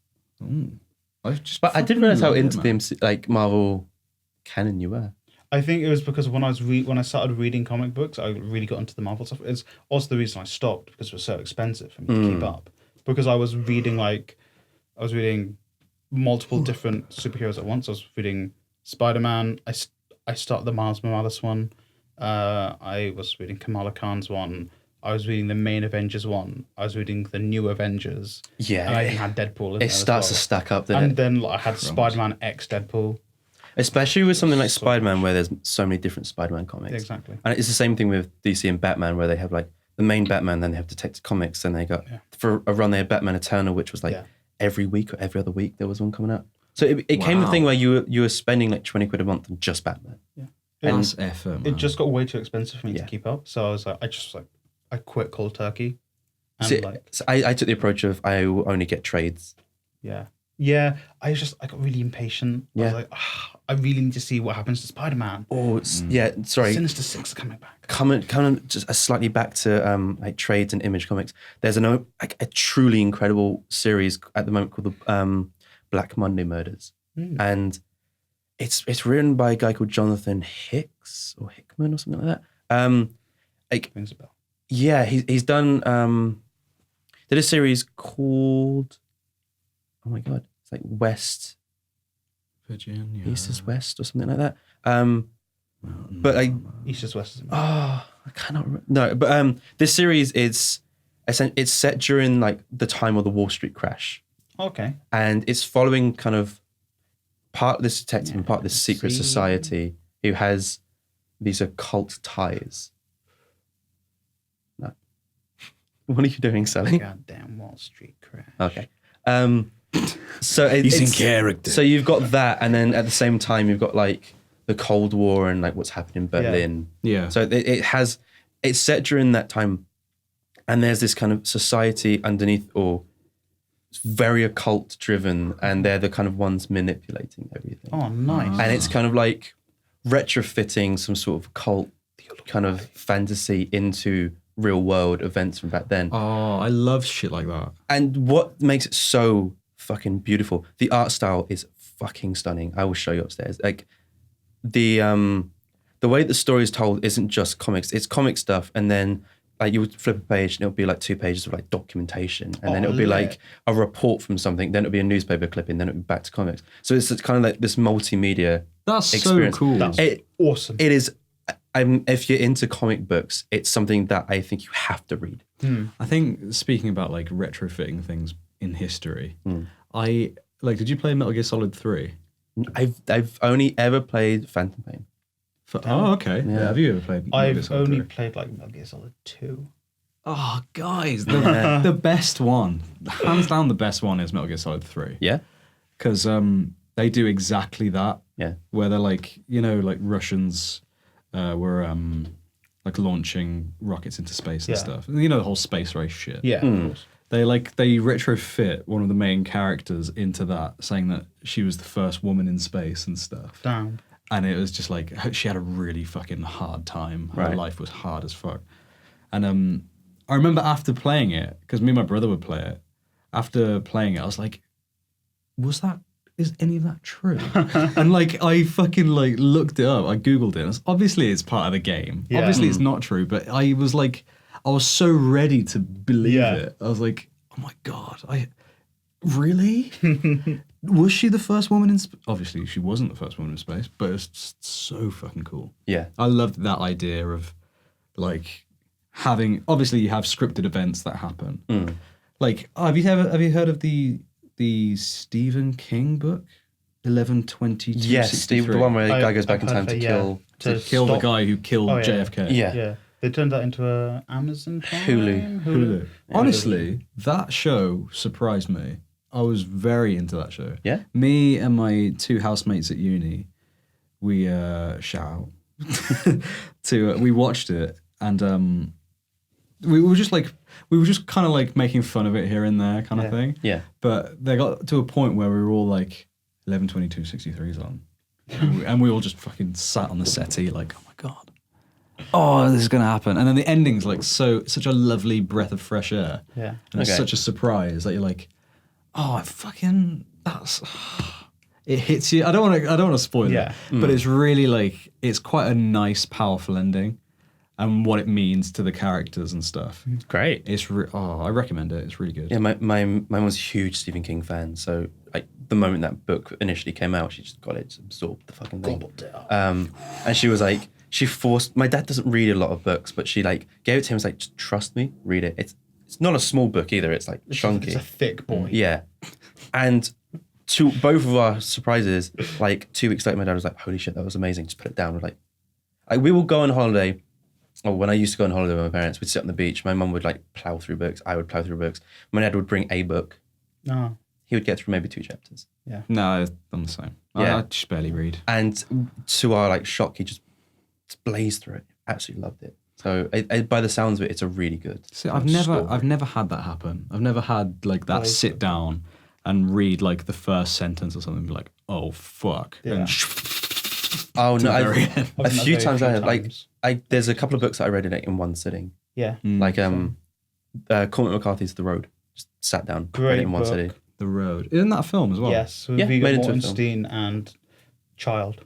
But I didn't realize how love it, into the man. like Marvel canon you were. I think it was because when I started reading comic books, I really got into the Marvel stuff. It's also the reason I stopped because it was so expensive for me to keep up. Because I was reading multiple different superheroes at once. I was reading Spider-Man. I started the Miles Morales one. I was reading Kamala Khan's one. I was reading the main Avengers one. I was reading the new Avengers. Yeah, And I even had Deadpool in there it as starts well. to stack up. Doesn't And it? then I had Spider-Man X Deadpool. Especially with something like So Spider-Man, where there's so many different Spider-Man comics. Exactly. And it's the same thing with DC and Batman, where they have like the main Batman, then they have Detective Comics, then they got for a run they had Batman Eternal, which was like every week or every other week there was one coming out. So it came the thing where you were spending like 20 quid a month on just Batman. Yeah. That's effort, man. It just got way too expensive for me to keep up. So I was like, I quit cold turkey. And So I took the approach of I will only get trades. Yeah. Yeah, I got really impatient. I Yeah. was like, I really need to see what happens to Spider-Man. Oh, yeah. Sorry. Sinister Six are coming back. Coming just slightly back to like trades and Image Comics. There's a truly incredible series at the moment called the Black Monday Murders, and it's written by a guy called Jonathan Hicks or Hickman or something like that. Rings a bell. Yeah, he's done did a series called, oh my god, it's like West Virginia. East is West or something like that. But like East is West. I cannot remember. No, but this series it's set during like the time of the Wall Street crash, Okay. and it's following kind of part of this detective and part of this secret see. society who has these occult ties. No, what are you doing, Sally? Goddamn Wall Street crash. Okay. So He's in it's character. So you've got that, and then at the same time you've got like the Cold War and like what's happened in Berlin. Yeah. So it's set during that time, and there's this kind of society underneath, or it's very occult driven, and they're the kind of ones manipulating everything. Oh, nice. And it's kind of like retrofitting some sort of cult kind of fantasy into real world events from back then. Oh, I love shit like that. And what makes it so fucking beautiful, the art style is fucking stunning. I will show you upstairs. Like the way the story is told isn't just comics, it's comic stuff, and then like you would flip a page and it'll be like 2 pages of like documentation, and then it'll be like a report from something, then it'll be a newspaper clipping, then it'll be back to comics. So it's kind of like this multimedia That's experience. so cool. That's awesome. It is. If you're into comic books, it's something that I think you have to read. I think speaking about like retrofitting things in history, did you play Metal Gear Solid 3? I've only ever played Phantom Pain. Oh, okay. Yeah. Have you ever played Metal Gear I've Solid only 3? played like Metal Gear Solid 2. Oh, guys, the best one, hands down the best one is Metal Gear Solid 3. Yeah? Because they do exactly that. Yeah. Where they're like, like Russians were like launching rockets into space and stuff. You know, the whole space race shit. Yeah, of course. They retrofit one of the main characters into that, saying that she was the first woman in space and stuff. Damn. And it was just like, she had a really fucking hard time. Her Right. life was hard as fuck. And I remember after playing it, because me and my brother would play it, after playing it, I was like, is any of that true? And like, I fucking like looked it up, I Googled it, and obviously it's part of the game. Yeah. Obviously it's not true, but I was like, I was so ready to believe it. I was like, oh my God, really? Was she the first woman in space? Obviously, she wasn't the first woman in space, but it's just so fucking cool. Yeah. I loved that idea of like having, obviously you have scripted events that happen. Like, have you heard of the Stephen King book, 11/22/63? Yes, Steve, the one where the guy goes back in time to kill. To kill the guy who killed JFK. Yeah. Yeah. They turned that into a Amazon Prime? Hulu. Honestly, that show surprised me. I was very into that show. Yeah? Me and my 2 housemates at uni, we shout out we watched it, and we were just kind of like making fun of it here and there kind of thing. Yeah. But they got to a point where we were all like 11/22/63 is on. And we all just fucking sat on the settee like, oh my God. Oh, this is going to happen. And then the ending's like such a lovely breath of fresh air. Yeah. And it's Okay. such a surprise that you're like, oh, it hits you. I don't want to spoil it, but it's really like, it's quite a nice, powerful ending, and what it means to the characters and stuff. Great. It's I recommend it. It's really good. Yeah, my mum was a huge Stephen King fan, so like the moment that book initially came out, she just got it, absorbed the fucking thing. Gobbled it up. And she was like, my dad doesn't read a lot of books, but she like gave it to him, was like, just trust me, read it. It's not a small book either, it's like chunky. It's a thick boy. Yeah. And to both of our surprises, like 2 weeks later, my dad was like, holy shit, that was amazing. Just put it down. We're like we will go on holiday. Or when I used to go on holiday with my parents, we'd sit on the beach. My mum would like plow through books. I would plow through books. My dad would bring a book. No. He would get through maybe 2 chapters. Yeah. No, I'm the same. Yeah. I just barely read. And to our like shock, he just blazed through it. Absolutely loved it. So by the sounds of it, it's a really good. See, I've never had that happen. I've never had like that sit down and read like the first sentence or something and be like, oh fuck. Yeah. And Oh no, the very end. a few times I like there's a couple of books that I read in one sitting. Yeah. Like Cormac McCarthy's The Road. Just sat down, read it in one book. sitting. The Road. Isn't that a film as well? Yes, with Yeah, Viggo made into a film. Mortensen and Child.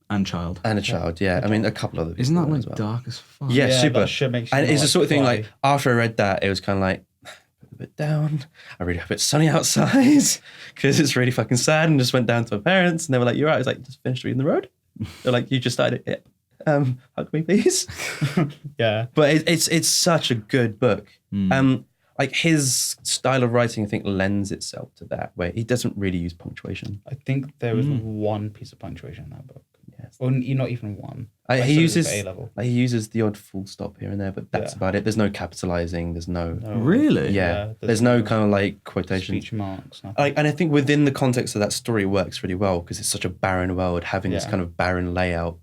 And Child. And a child, yeah. I mean, a couple other. Isn't that people like as well. dark as fuck? Yeah, Yeah, super. that shit makes you And it's the like sort of thing cry. like after I read that, it was kind of like a bit down. I really hope it's sunny outside because it's really fucking sad. And just went down to my parents and they were like, "You're right." I was like, "Just finished reading The Road." They're like, "You just started it." Yeah. Hug me, please. Yeah. But it's such a good book. Like his style of writing, I think, lends itself to that. Where he doesn't really use punctuation. I think there was one piece of punctuation in that book. Yes. Or not even one. He I studied uses at A-level. like, he uses the odd full stop here and there, but that's Yeah. about it. There's no capitalizing. There's no. Really? Yeah, there's no kind of like quotation. Speech marks. Nothing. Like, and I think within the context of that story, it works really well because it's such a barren world. Having this Yeah. kind of barren layout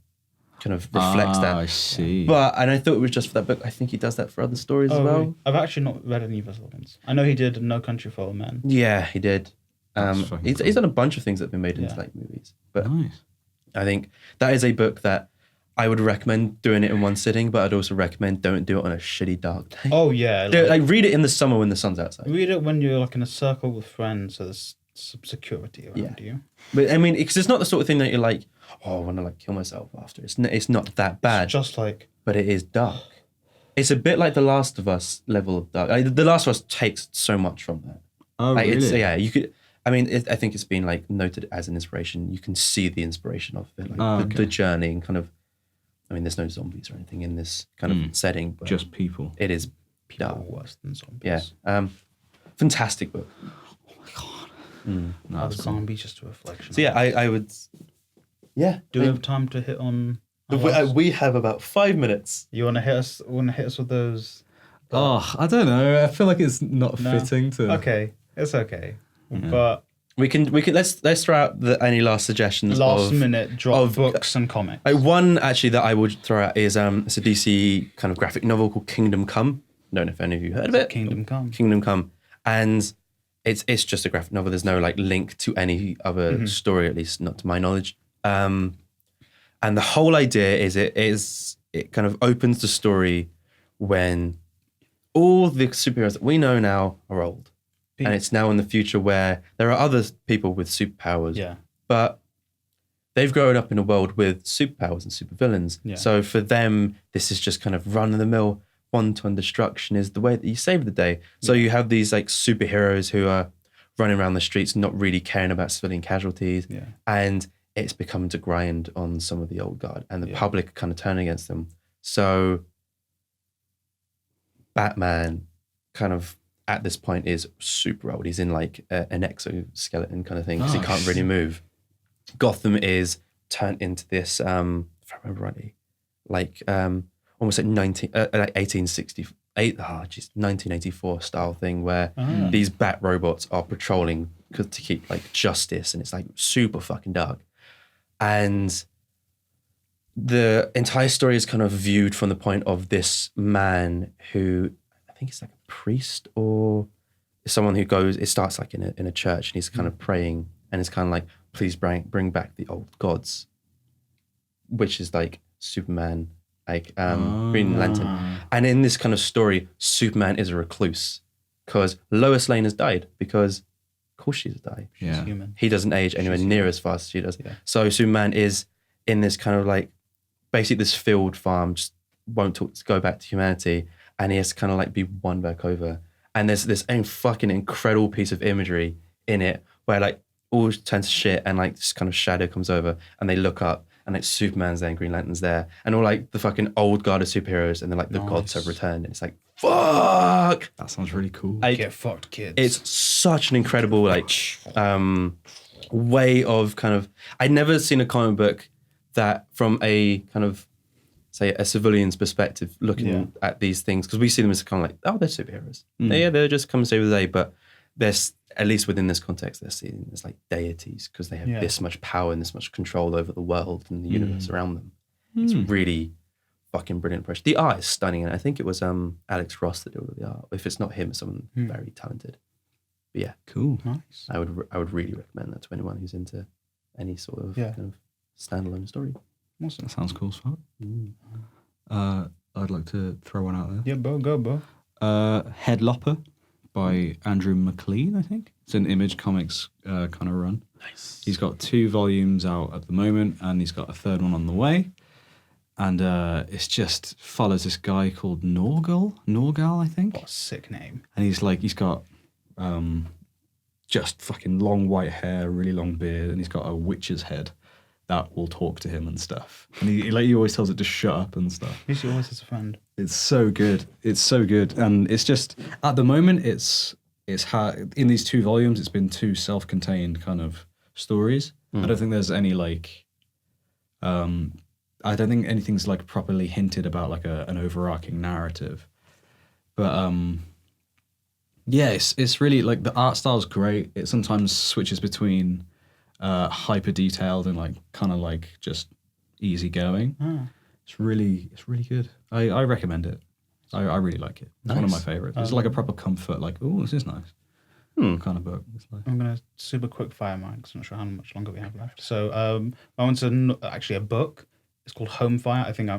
kind of reflects I that. see. And I thought it was just for that book. I think he does that for other stories as well. I've actually not read any of his other ones. I know he did No Country for Old Men. Yeah, he did. That's fucking He's cool. done a bunch of things that have been made into Yeah. like movies. But Nice. I think that is a book that I would recommend doing it in one sitting, but I'd also recommend don't do it on a shitty dark day. Oh yeah, Like read it in the summer when the sun's outside. read it when you're like in a circle with friends, so there's some security around you. But I mean, because it's not the sort of thing that you're like, oh, I want to like kill myself after. It's not that bad, It's just like but it is dark. It's a bit like The Last of Us level of dark. Like, The Last of Us takes so much from that. Oh, Like, really? it's, yeah, you could. I mean, I think it's been like noted as an inspiration. You can see the inspiration of it, like the journey and kind of. I mean, there's no zombies or anything in this kind of setting, but Just people. it is people dark. are worse than zombies. Yeah, fantastic book. No, Are that's the cool. zombies just a reflection? So yeah, I would. Yeah, Do we have time to hit on? we have about 5 minutes. You want to hit us? Want to hit us with those? Oh, I don't know. I feel like it's not No. fitting to. Okay, it's okay. But We can let's throw out the, any last suggestions. last of, minute drop of- books and comics. One actually that I would throw out is it's a DC kind of graphic novel called Kingdom Come. I don't know if any of you heard of it. Kingdom Come. Kingdom Come, and it's just a graphic novel. There's no like link to any other story, at least not to my knowledge. And the whole idea is it kind of opens the story when all the superheroes that we know now are old. And it's now in the future where there are other people with superpowers, Yeah. but they've grown up in a world with superpowers and supervillains. Yeah. So for them, this is just kind of run-of-the-mill, wanton destruction is the way that you save the day. So you have these like superheroes who are running around the streets not really caring about civilian casualties. Yeah. And it's become to grind on some of the old guard and the public kind of turn against them. So Batman kind of at this point is super old. He's in like an exoskeleton kind of thing because he can't really move. Gotham is turned into this, if I remember rightly, like almost like 1984 style thing where these bat robots are patrolling to keep like justice, and it's like super fucking dark. And the entire story is kind of viewed from the point of this man who I think he's like a priest or someone who goes, it starts like in a church and he's kind of praying and it's kind of like, please bring back the old gods, which is like Superman, like Green Lantern. And in this kind of story, Superman is a recluse because Lois Lane has died because of course she's died. She's human. He doesn't age anywhere near as fast as she does. Yeah. So Superman is in this kind of like, basically this field farm, just won't go back to humanity. And he has to kind of like be won back over. And there's this fucking incredible piece of imagery in it where like all turns to shit and like this kind of shadow comes over and they look up and like Superman's there and Green Lantern's there and all like the fucking old guard of superheroes and then like the gods have returned and it's like, fuck! That sounds really cool. Get fucked, kids. It's such an incredible like way of kind of, I'd never seen a comic book that from a kind of, say, a civilian's perspective looking at these things, because we see them as kind of like, oh, they're superheroes. Yeah, they're just come save the day, but there's, at least within this context, they're seen as like deities because they have this much power and this much control over the world and the universe around them. It's really fucking brilliant impression. The art is stunning, and I think it was Alex Ross that did all of the art. If it's not him, it's someone very talented. But yeah, Cool. Nice. I would really recommend that to anyone who's into any sort of kind of standalone story. Awesome. That sounds cool as fuck. I'd like to throw one out there. Yeah, go, Bo. Headlopper by Andrew MacLean, I think. It's an Image Comics kind of run. Nice. He's got 2 volumes out at the moment, and he's got a 3rd one on the way. And it's just follows this guy called Norgal, I think. What a sick name. And he's got just fucking long white hair, really long beard, and he's got a witch's head that will talk to him and stuff. And he always tells it to shut up and stuff. He's always as a friend. It's so good. It's so good. And it's just, at the moment, it's in these 2 volumes, it's been 2 self-contained kind of stories. I don't think there's any I don't think anything's like properly hinted about like an overarching narrative. But yeah, it's really like the art style's great. It sometimes switches between hyper detailed and like kind of like just easy going. It's really good. I recommend it. I really like it. It's one of my favorites. It's like a proper comfort, like, oh, this is nice kind of book. It's like, I'm going to super quick fire mine because I'm not sure how much longer we have left. So I want to actually a book. It's called Home Fire. I think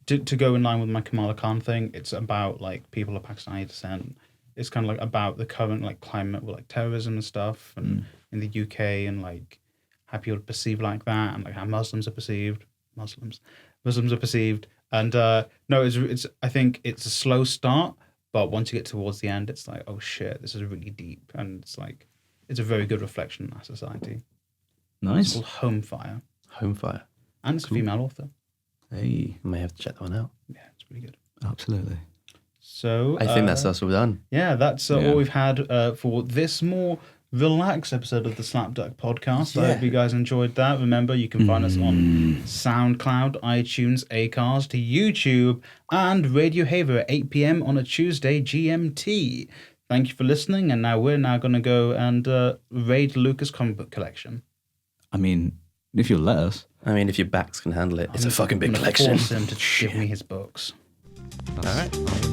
to go in line with my Kamala Khan thing, it's about like people of Pakistani descent. It's kind of like about the current like climate with like terrorism and stuff, and in the UK, and like how people are perceived like that, and like how Muslims are perceived. Muslims are perceived, and no, it's. I think it's a slow start, but once you get towards the end, it's like, oh shit, this is really deep, and it's like it's a very good reflection on our society. nice. It's called Home Fire, Home Fire. and it's a female author. Hey, I may have to check that one out. Yeah, it's pretty good. absolutely. So I think that's us all done. Yeah, that's all we've had for this more relaxed episode of the SlapDuck podcast. I hope you guys enjoyed that. Remember, you can find us on SoundCloud, iTunes, Acast, YouTube, and Radio Haver at 8 p.m. on a Tuesday GMT. Thank you for listening, and now we're going to go and raid Lucas comic book collection. I mean, if you'll let us. I mean, if your backs can handle it, it's a fucking big collection. Force him to give me his books. All right.